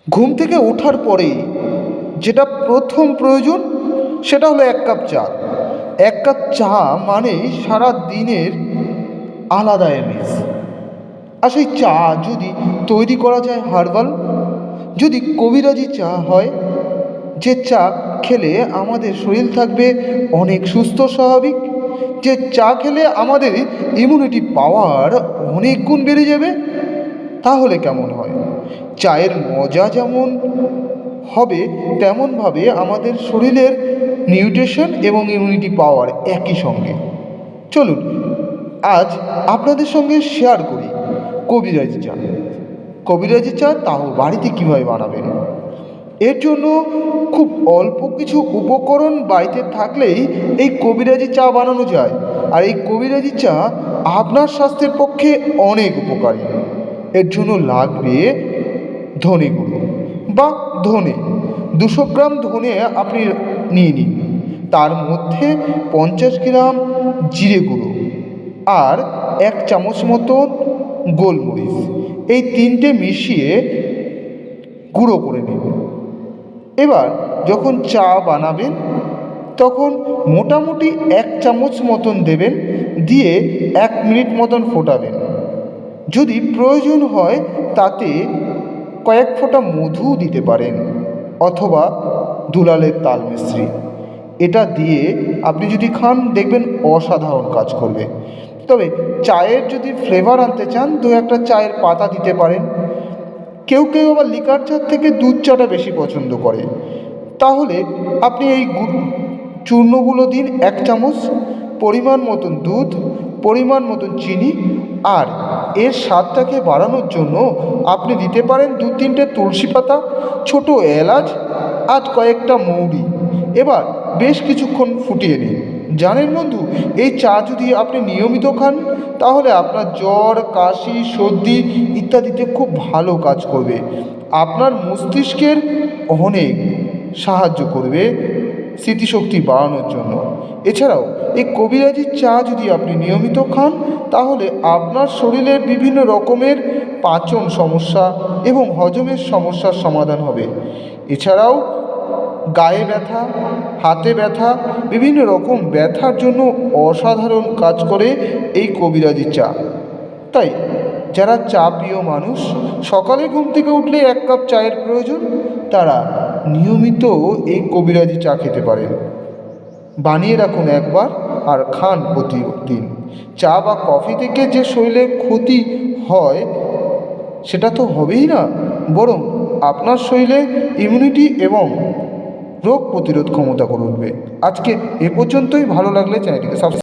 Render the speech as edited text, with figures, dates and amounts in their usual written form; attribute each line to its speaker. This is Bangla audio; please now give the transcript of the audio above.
Speaker 1: ঘুম থেকে ওঠার পরেই যেটা প্রথম প্রয়োজন সেটা হলো এক কাপ চা। এক কাপ চা মানেই সারা দিনের আলাদা এমেজ। আর সেই চা যদি তৈরি করা যায় হার্বাল, যদি কবিরাজি চা হয়, যে চা খেলে আমাদের শরীর থাকবে অনেক সুস্থ স্বাভাবিক, যে চা খেলে আমাদের ইমিউনিটি পাওয়ার অনেক গুণ বেড়ে যাবে, তাহলে কেমন হয়? চায়ের মজা যেমন হবে তেমনভাবে আমাদের শরীরের নিউট্রিশন এবং ইমিউনিটি পাওয়ার একই সঙ্গে। চলুন আজ আপনাদের সঙ্গে শেয়ার করি কবিরাজি চা। কবিরাজি চা তাও বাড়িতে কীভাবে বানাবেন। এর জন্য খুব অল্প কিছু উপকরণ বাড়িতে থাকলেই এই কবিরাজি চা বানানো যায়। আর এই কবিরাজি চা আপনার স্বাস্থ্যের পক্ষে অনেক উপকারী। এর জন্য লাগবে ধনে গুঁড়ো বা ধনে। 200 গ্রাম ধনে আপনি নিয়ে নিন, তার মধ্যে 50 গ্রাম জিরে গুঁড়ো আর 1 চামচ মতন গোলমরিচ, এই তিনটে মিশিয়ে গুঁড়ো করে নিন। এবার যখন চা বানাবেন তখন মোটামুটি 1 চামচ মতন দেবেন, দিয়ে 1 মিনিট মতন ফোটাবেন। যদি প্রয়োজন হয় তাতে কয়েক ফোঁটা মধুও দিতে পারেন, অথবা দুলালের তাল মিশ্রি। এটা দিয়ে আপনি যদি খান দেখবেন অসাধারণ কাজ করবে। তবে চায়ের যদি ফ্লেভার আনতে চান 2-1টা চায়ের পাতা দিতে পারেন। কেউ কেউ আবার লিকার চার থেকে দুধ চাটা বেশি পছন্দ করে, তাহলে আপনি এই চূর্ণগুলো দিন 1 চামচ, পরিমাণ মতন দুধ, পরিমাণ মতন চিনি, আর এর স্বাদটাকে বাড়ানোর জন্য আপনি দিতে পারেন 2-3টে তুলসী পাতা, ছোট এলাচ আর কয়েকটা মৌরি। এবার বেশ কিছুক্ষণ ফুটিয়ে নিন। জানেন বন্ধু, এই চা যদি আপনি নিয়মিত খান তাহলে আপনার জ্বর, কাশি, সর্দি ইত্যাদিতে খুব ভালো কাজ করবে। আপনার মস্তিষ্কের অনেক সাহায্য করবে স্মৃতিশক্তি বাড়ানোর জন্য। এছাড়াও এই কবিরাজি চা যদি আপনি নিয়মিত খান তাহলে আপনার শরীরের বিভিন্ন রকমের পাচন সমস্যা এবং হজমের সমস্যার সমাধান হবে। এছাড়াও গায়ে ব্যথা, হাতে ব্যথা, বিভিন্ন রকম ব্যথার জন্য অসাধারণ কাজ করে এই কবিরাজি চা। তাই যারা চা প্রিয় মানুষ, সকালে ঘুম থেকে উঠলে 1 কাপ চায়ের প্রয়োজন, তারা নিয়মিত এই কবিরাজি চা খেতে পারেন। বানিয়ে রাখুন একবার আর খান প্রতিদিন। চা বা কফি থেকে যে শরীরে ক্ষতি হয় সেটা তো হবেই না, বরং আপনার শরীরে ইমিউনিটি এবং রোগ প্রতিরোধ ক্ষমতা করে উঠবে। আজকে এ পর্যন্তই। ভালো লাগলে চ্যানেলটিকে সাবস্ক্রাইব